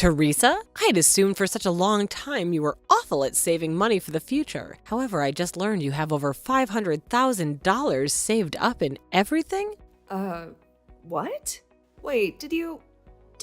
Teresa? I had assumed for such a long time you were awful at saving money for the future. However, I just learned you have over $500,000 saved up in everything? What? Wait, did you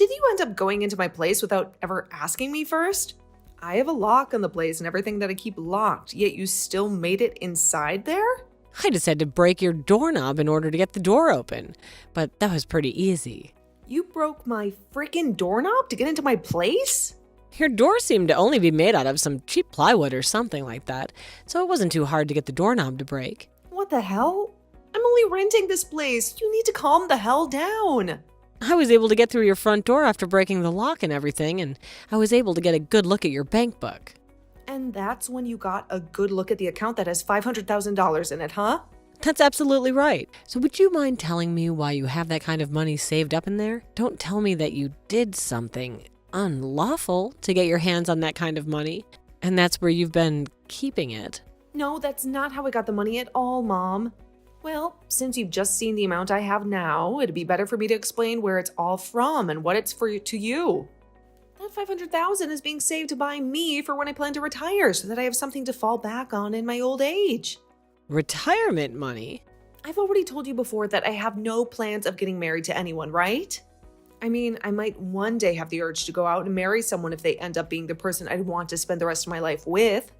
end up going into my place without ever asking me first? I have a lock on the place and everything that I keep locked, yet you still made it inside there? I just had to break your doorknob in order to get the door open, but that was pretty easy. You broke my freaking doorknob to get into my place? Your door seemed to only be made out of some cheap plywood or something like that, so it wasn't too hard to get the doorknob to break. What the hell? I'm only renting this place. You need to calm the hell down. I was able to get through your front door after breaking the lock and everything, and I was able to get a good look at your bank book. And that's when you got a good look at the account that has $500,000 in it, huh? That's absolutely right. So would you mind telling me why you have that kind of money saved up in there? Don't tell me that you did something unlawful to get your hands on that kind of money, and that's where you've been keeping it. No, that's not how I got the money at all, Mom. Well, since you've just seen the amount I have now, it'd be better for me to explain where it's all from and what it's to you. That $500,000 is being saved by me for when I plan to retire so that I have something to fall back on in my old age. Retirement money? I've already told you before that I have no plans of getting married to anyone, right? I mean, I might one day have the urge to go out and marry someone if they end up being the person I'd want to spend the rest of my life with.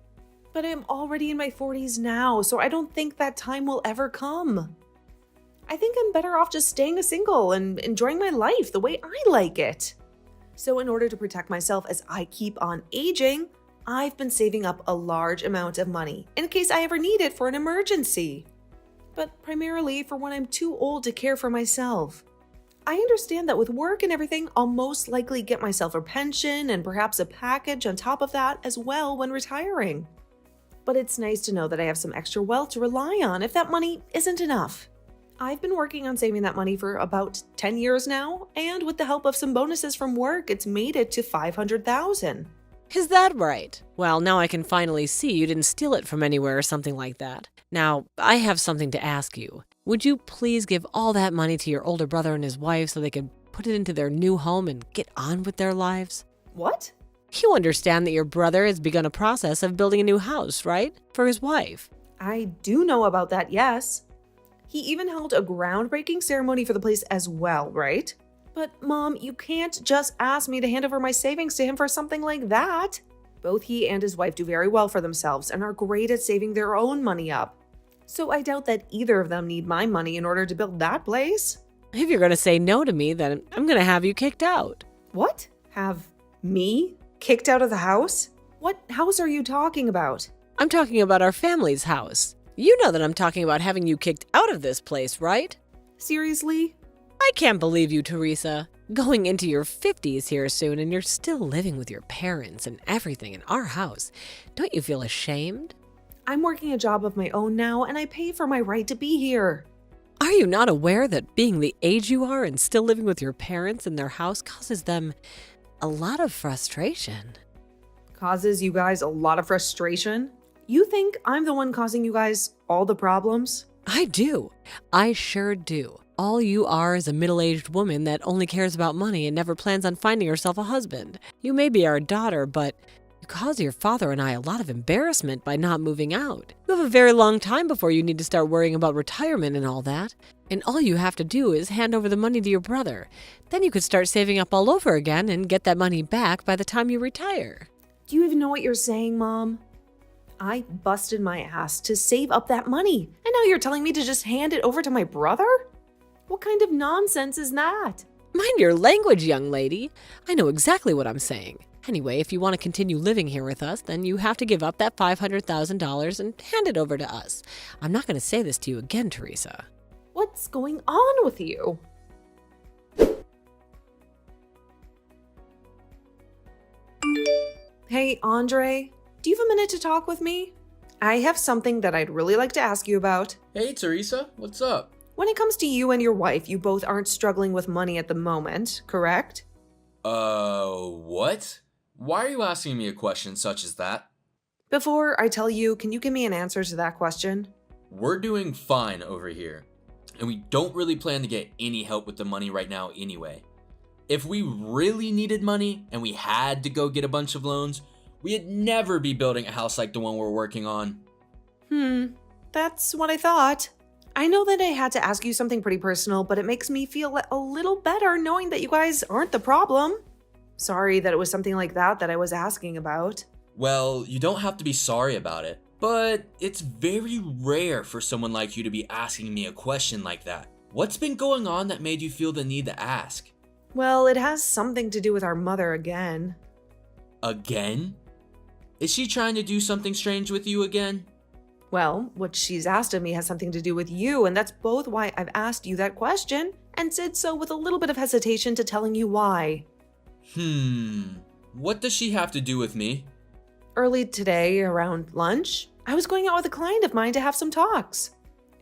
But I'm already in my 40s now, so I don't think that time will ever come. I think I'm better off just staying a single and enjoying my life the way I like it. So in order to protect myself as I keep on aging, I've been saving up a large amount of money in case I ever need it for an emergency. But primarily for when I'm too old to care for myself. I understand that with work and everything, I'll most likely get myself a pension and perhaps a package on top of that as well when retiring. But it's nice to know that I have some extra wealth to rely on if that money isn't enough. I've been working on saving that money for about 10 years now, and with the help of some bonuses from work, it's made it to $500,000. Is that right? Well, now I can finally see you didn't steal it from anywhere or something like that. Now, I have something to ask you. Would you please give all that money to your older brother and his wife so they could put it into their new home and get on with their lives? What? You understand that your brother has begun a process of building a new house, right? For his wife. I do know about that, yes. He even held a groundbreaking ceremony for the place as well, right? But Mom, you can't just ask me to hand over my savings to him for something like that. Both he and his wife do very well for themselves and are great at saving their own money up. So I doubt that either of them need my money in order to build that place. If you're going to say no to me, then I'm going to have you kicked out. What? Have me kicked out of the house? What house are you talking about? I'm talking about our family's house. You know that I'm talking about having you kicked out of this place, right? Seriously? I can't believe you, Teresa. Going into your 50s here soon and you're still living with your parents and everything in our house. Don't you feel ashamed? I'm working a job of my own now and I pay for my right to be here. Are you not aware that being the age you are and still living with your parents in their house causes them a lot of frustration? Causes you guys a lot of frustration? You think I'm the one causing you guys all the problems? I do. I sure do. All you are is a middle-aged woman that only cares about money and never plans on finding herself a husband. You may be our daughter, but you cause your father and I a lot of embarrassment by not moving out. You have a very long time before you need to start worrying about retirement and all that. And all you have to do is hand over the money to your brother. Then you could start saving up all over again and get that money back by the time you retire. Do you even know what you're saying, Mom? I busted my ass to save up that money, and now you're telling me to just hand it over to my brother? What kind of nonsense is that? Mind your language, young lady. I know exactly what I'm saying. Anyway, if you want to continue living here with us, then you have to give up that $500,000 and hand it over to us. I'm not going to say this to you again, Teresa. What's going on with you? Hey, Andre, do you have a minute to talk with me? I have something that I'd really like to ask you about. Hey, Teresa, what's up? When it comes to you and your wife, you both aren't struggling with money at the moment, correct? What? Why are you asking me a question such as that? Before I tell you, can you give me an answer to that question? We're doing fine over here, and we don't really plan to get any help with the money right now anyway. If we really needed money and we had to go get a bunch of loans, we'd never be building a house like the one we're working on. That's what I thought. I know that I had to ask you something pretty personal, but it makes me feel a little better knowing that you guys aren't the problem. Sorry that it was something like that I was asking about. Well, you don't have to be sorry about it, but it's very rare for someone like you to be asking me a question like that. What's been going on that made you feel the need to ask? Well, it has something to do with our mother again. Again? Is she trying to do something strange with you again? Well, what she's asked of me has something to do with you, and that's both why I've asked you that question, and said so with a little bit of hesitation to telling you why. What does she have to do with me? Early today, around lunch, I was going out with a client of mine to have some talks.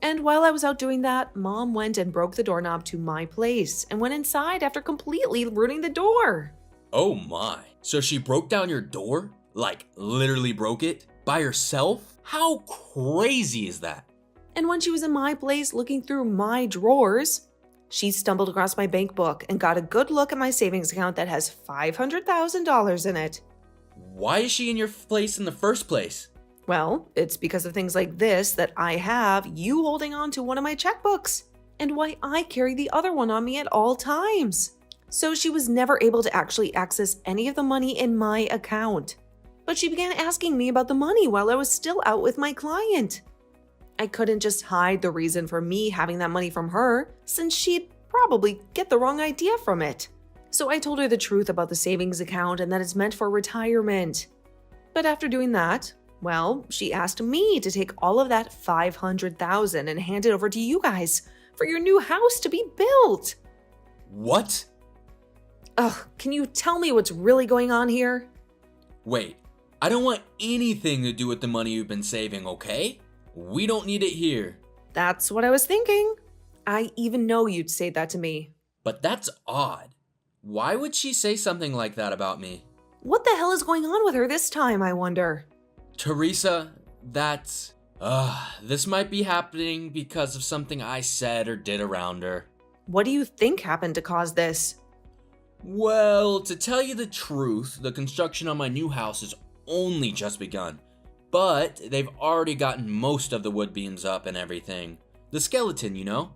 And while I was out doing that, Mom went and broke the doorknob to my place and went inside after completely ruining the door. Oh my. So she broke down your door? Like, literally broke it? By herself? How crazy is that? And when she was in my place looking through my drawers, she stumbled across my bank book and got a good look at my savings account that has $500,000 in it. Why is she in your place in the first place? Well, it's because of things like this that I have you holding on to one of my checkbooks, and why I carry the other one on me at all times. So she was never able to actually access any of the money in my account. But she began asking me about the money while I was still out with my client. I couldn't just hide the reason for me having that money from her, since she'd probably get the wrong idea from it. So I told her the truth about the savings account and that it's meant for retirement. But after doing that, well, she asked me to take all of that $500,000 and hand it over to you guys for your new house to be built. What? Ugh, can you tell me what's really going on here? Wait, I don't want anything to do with the money you've been saving, okay? We don't need it here. That's what I was thinking. I even know you'd say that to me. But that's odd. Why would she say something like that about me? What the hell is going on with her this time, I wonder? Teresa, this might be happening because of something I said or did around her. What do you think happened to cause this? Well, to tell you the truth, the construction on my new house has only just begun. But they've already gotten most of the wood beams up and everything. The skeleton, you know?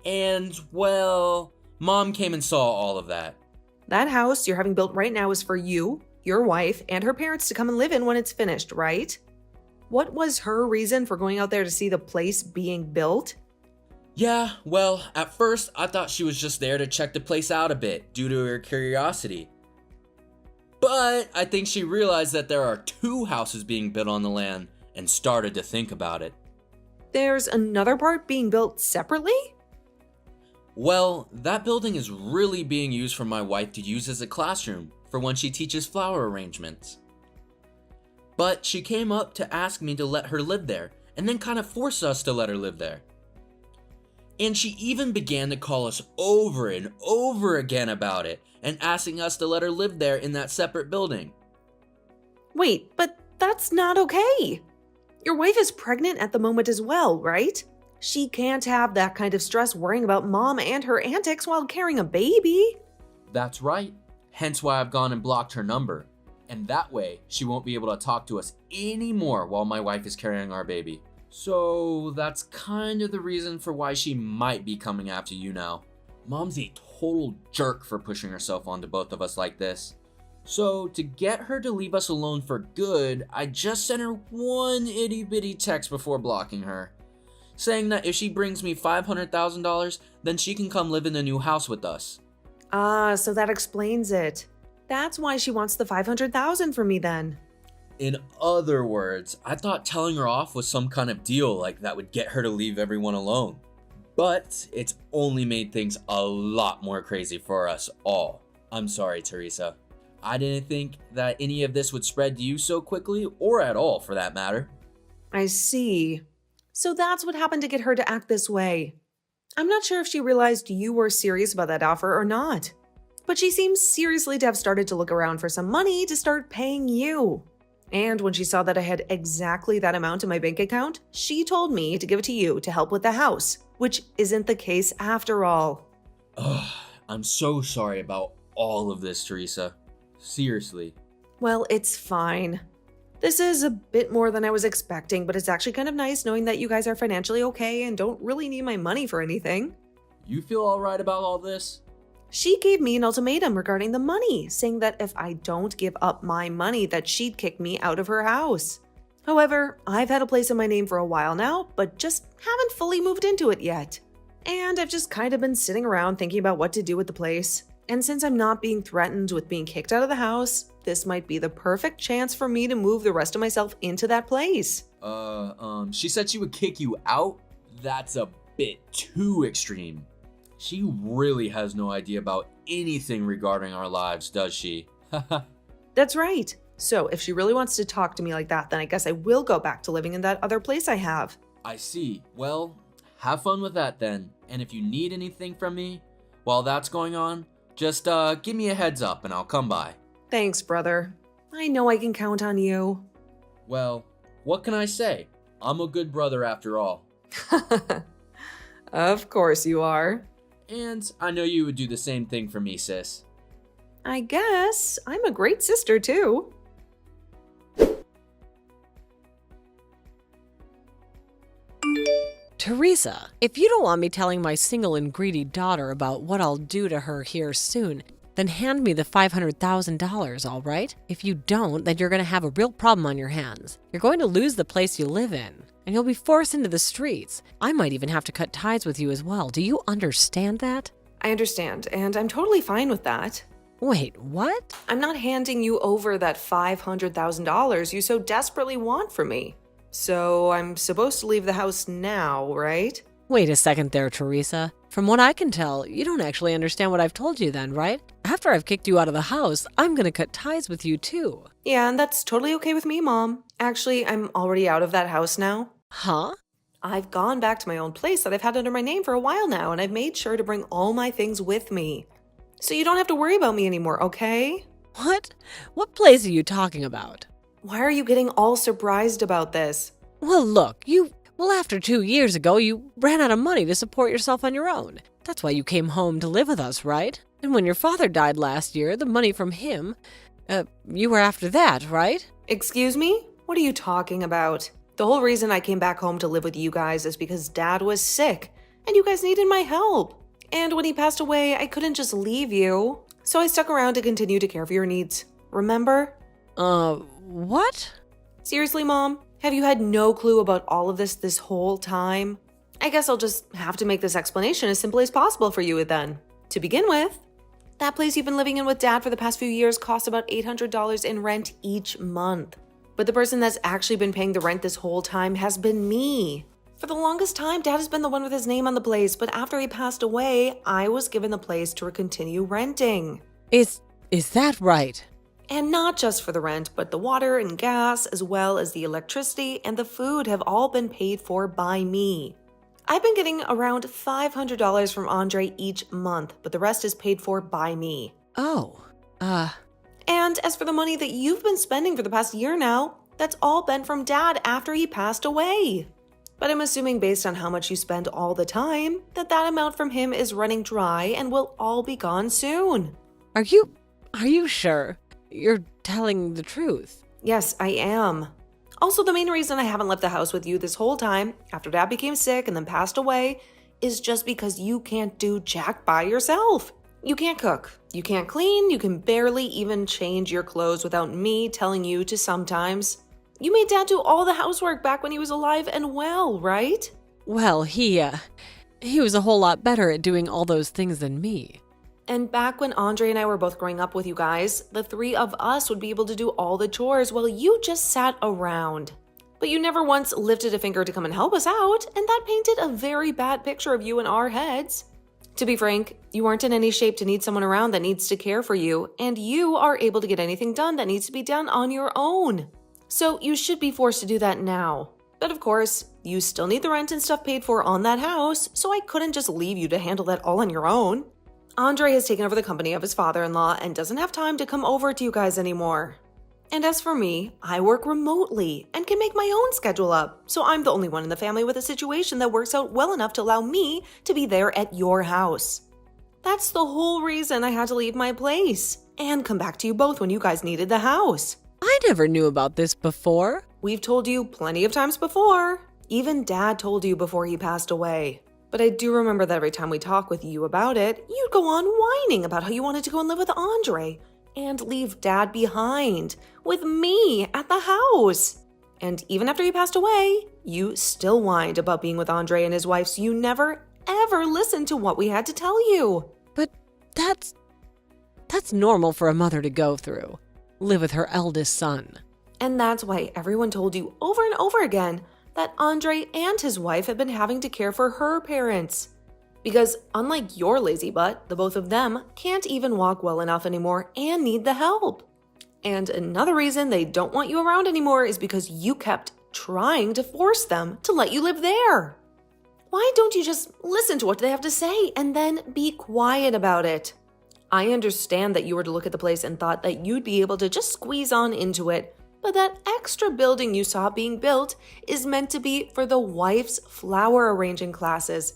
And, well, Mom came and saw all of that. That house you're having built right now is for you, your wife, and her parents to come and live in when it's finished, right? What was her reason for going out there to see the place being built? Yeah, well, at first I thought she was just there to check the place out a bit due to her curiosity. But I think she realized that there are 2 houses being built on the land and started to think about it. There's another part being built separately? Well, that building is really being used for my wife to use as a classroom for when she teaches flower arrangements. But she came up to ask me to let her live there and then kind of force us to let her live there. And she even began to call us over and over again about it and asking us to let her live there in that separate building. Wait, but that's not okay. Your wife is pregnant at the moment as well, right? She can't have that kind of stress worrying about Mom and her antics while carrying a baby. That's right. Hence why I've gone and blocked her number. And that way, she won't be able to talk to us anymore while my wife is carrying our baby. So that's kind of the reason for why she might be coming after you now. Mom's a total jerk for pushing herself onto both of us like this. So to get her to leave us alone for good, I just sent her one itty bitty text before blocking her, saying that if she brings me $500,000, then she can come live in the new house with us. Ah, so that explains it. That's why she wants the $500,000 from me then. In other words, I thought telling her off was some kind of deal like that would get her to leave everyone alone. But it's only made things a lot more crazy for us all. I'm sorry, Teresa. I didn't think that any of this would spread to you so quickly, or at all for that matter. I see. So that's what happened to get her to act this way. I'm not sure if she realized you were serious about that offer or not. But she seems seriously to have started to look around for some money to start paying you. And when she saw that I had exactly that amount in my bank account, she told me to give it to you to help with the house, which isn't the case after all. I'm so sorry about all of this, Teresa. Seriously. Well, it's fine. This is a bit more than I was expecting, but it's actually kind of nice knowing that you guys are financially okay and don't really need my money for anything. You feel alright about all this? She gave me an ultimatum regarding the money, saying that if I don't give up my money, that she'd kick me out of her house. However, I've had a place in my name for a while now, but just haven't fully moved into it yet. And I've just kind of been sitting around thinking about what to do with the place. And since I'm not being threatened with being kicked out of the house, this might be the perfect chance for me to move the rest of myself into that place. She said she would kick you out? That's a bit too extreme. She really has no idea about anything regarding our lives, does she? That's right. So if she really wants to talk to me like that, then I guess I will go back to living in that other place I have. I see. Well, have fun with that then. And if you need anything from me while that's going on, just give me a heads up and I'll come by. Thanks, brother. I know I can count on you. Well, what can I say? I'm a good brother after all. Of course you are. And I know you would do the same thing for me, sis. I guess I'm a great sister too. Teresa, if you don't want me telling my single and greedy daughter about what I'll do to her here soon, then hand me the $500,000, all right? If you don't, then you're going to have a real problem on your hands. You're going to lose the place you live in, and you'll be forced into the streets. I might even have to cut ties with you as well. Do you understand that? I understand, and I'm totally fine with that. Wait, what? I'm not handing you over that $500,000 you so desperately want from me. So I'm supposed to leave the house now, right? Wait a second there, Teresa. From what I can tell, you don't actually understand what I've told you then, right? After I've kicked you out of the house, I'm gonna cut ties with you too. Yeah, and that's totally okay with me, Mom. Actually, I'm already out of that house now. Huh? I've gone back to my own place that I've had under my name for a while now, and I've made sure to bring all my things with me. So you don't have to worry about me anymore, okay? What? What place are you talking about? Why are you getting all surprised about this? Well, look, after 2 years ago, you ran out of money to support yourself on your own. That's why you came home to live with us, right? And when your father died last year, the money from him, you were after that, right? Excuse me? What are you talking about? The whole reason I came back home to live with you guys is because Dad was sick, and you guys needed my help. And when he passed away, I couldn't just leave you. So I stuck around to continue to care for your needs. Remember? What? Seriously, Mom? Have you had no clue about all of this whole time? I guess I'll just have to make this explanation as simple as possible for you then. To begin with, that place you've been living in with Dad for the past few years costs about $800 in rent each month. But the person that's actually been paying the rent this whole time has been me. For the longest time, Dad has been the one with his name on the place, but after he passed away, I was given the place to continue renting. Is that right? And not just for the rent, but the water and gas, as well as the electricity and the food have all been paid for by me. I've been getting around $500 from Andre each month, but the rest is paid for by me. Oh, And as for the money that you've been spending for the past year now, that's all been from Dad after he passed away. But I'm assuming based on how much you spend all the time, that amount from him is running dry and will all be gone soon. Are you sure? You're telling the truth. Yes, I am. Also, the main reason I haven't left the house with you this whole time, after Dad became sick and then passed away, is just because you can't do jack by yourself. You can't cook, you can't clean, you can barely even change your clothes without me telling you to sometimes. You made Dad do all the housework back when he was alive and well, right? Well, he was a whole lot better at doing all those things than me. And back when Andre and I were both growing up with you guys, the three of us would be able to do all the chores while you just sat around. But you never once lifted a finger to come and help us out, and that painted a very bad picture of you in our heads. To be frank, you aren't in any shape to need someone around that needs to care for you, and you are able to get anything done that needs to be done on your own. So you should be forced to do that now. But of course, you still need the rent and stuff paid for on that house, so I couldn't just leave you to handle that all on your own. Andre has taken over the company of his father-in-law and doesn't have time to come over to you guys anymore. And as for me, I work remotely and can make my own schedule up, so I'm the only one in the family with a situation that works out well enough to allow me to be there at your house. That's the whole reason I had to leave my place and come back to you both when you guys needed the house. I never knew about this before. We've told you plenty of times before. Even Dad told you before he passed away. But I do remember that every time we talk with you about it, you'd go on whining about how you wanted to go and live with Andre and leave Dad behind with me at the house. And even after he passed away, you still whined about being with Andre and his wife, so you never, ever listened to what we had to tell you. But that's normal for a mother to go through. Live with her eldest son. And that's why everyone told you over and over again that Andre and his wife have been having to care for her parents. Because unlike your lazy butt, the both of them can't even walk well enough anymore and need the help. And another reason they don't want you around anymore is because you kept trying to force them to let you live there. Why don't you just listen to what they have to say and then be quiet about it? I understand that you were to look at the place and thought that you'd be able to just squeeze on into it, but that extra building you saw being built is meant to be for the wife's flower arranging classes,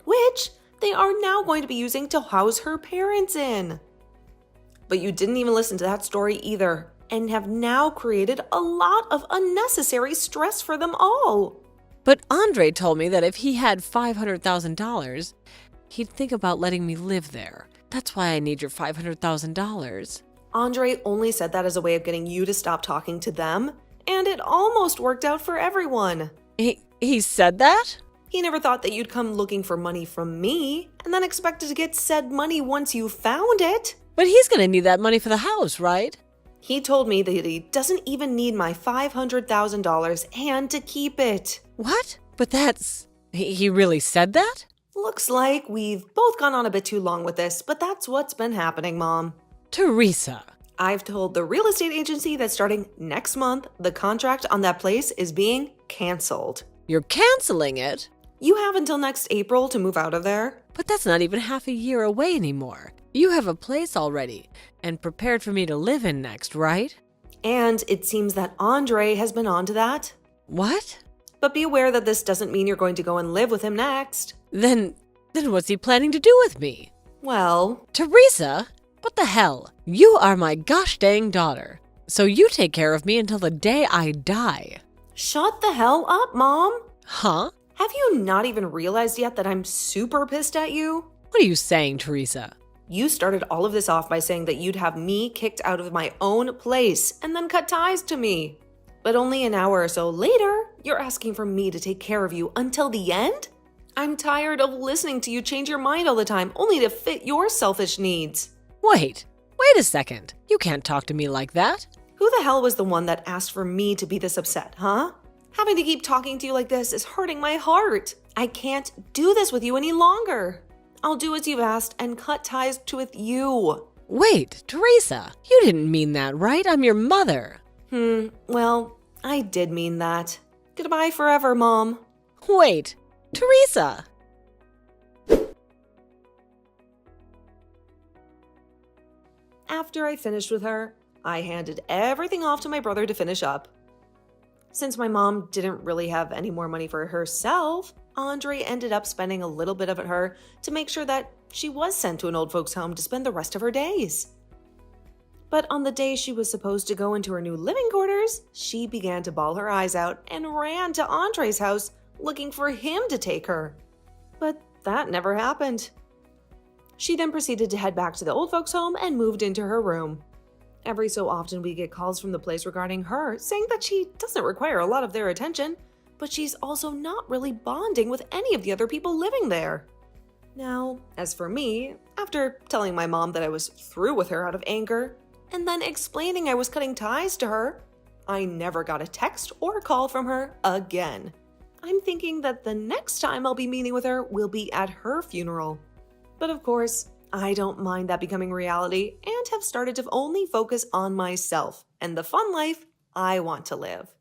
which they are now going to be using to house her parents in. But you didn't even listen to that story either, and have now created a lot of unnecessary stress for them all. But Andre told me that if he had $500,000, he'd think about letting me live there. That's why I need your $500,000. Andre only said that as a way of getting you to stop talking to them, and it almost worked out for everyone. He said that? He never thought that you'd come looking for money from me, and then expected to get said money once you found it. But he's gonna need that money for the house, right? He told me that he doesn't even need my $500,000 and to keep it. What? But that's... He really said that? Looks like we've both gone on a bit too long with this, but that's what's been happening, Mom. Teresa. I've told the real estate agency that starting next month, the contract on that place is being canceled. You're canceling it? You have until next April to move out of there. But that's not even half a year away anymore. You have a place already and prepared for me to live in next, right? And it seems that Andre has been on to that. What? But be aware that this doesn't mean you're going to go and live with him next. Then what's he planning to do with me? Well, Teresa, what the hell? You are my gosh dang daughter. So you take care of me until the day I die. shut the hell up, Mom. Huh? Have you not even realized yet that I'm super pissed at you? What are you saying, Teresa? You started all of this off by saying that you'd have me kicked out of my own place and then cut ties to me. But only an hour or so later, you're asking for me to take care of you until the end? I'm tired of listening to you change your mind all the time, only to fit your selfish needs. Wait a second. You can't talk to me like that. Who the hell was the one that asked for me to be this upset, huh? Having to keep talking to you like this is hurting my heart. I can't do this with you any longer. I'll do as you've asked and cut ties with you. Wait, Teresa, you didn't mean that, right? I'm your mother. Well, I did mean that. Goodbye forever, Mom. Wait, Teresa. After I finished with her, I handed everything off to my brother to finish up. Since my mom didn't really have any more money for herself, Andre ended up spending a little bit of it her to make sure that she was sent to an old folks' home to spend the rest of her days. But on the day she was supposed to go into her new living quarters, she began to bawl her eyes out and ran to Andre's house looking for him to take her. But that never happened. She then proceeded to head back to the old folks' home and moved into her room. Every so often we get calls from the place regarding her, saying that she doesn't require a lot of their attention, but she's also not really bonding with any of the other people living there. Now, as for me, after telling my mom that I was through with her out of anger, and then explaining I was cutting ties to her, I never got a text or a call from her again. I'm thinking that the next time I'll be meeting with her will be at her funeral. But of course, I don't mind that becoming reality and have started to only focus on myself and the fun life I want to live.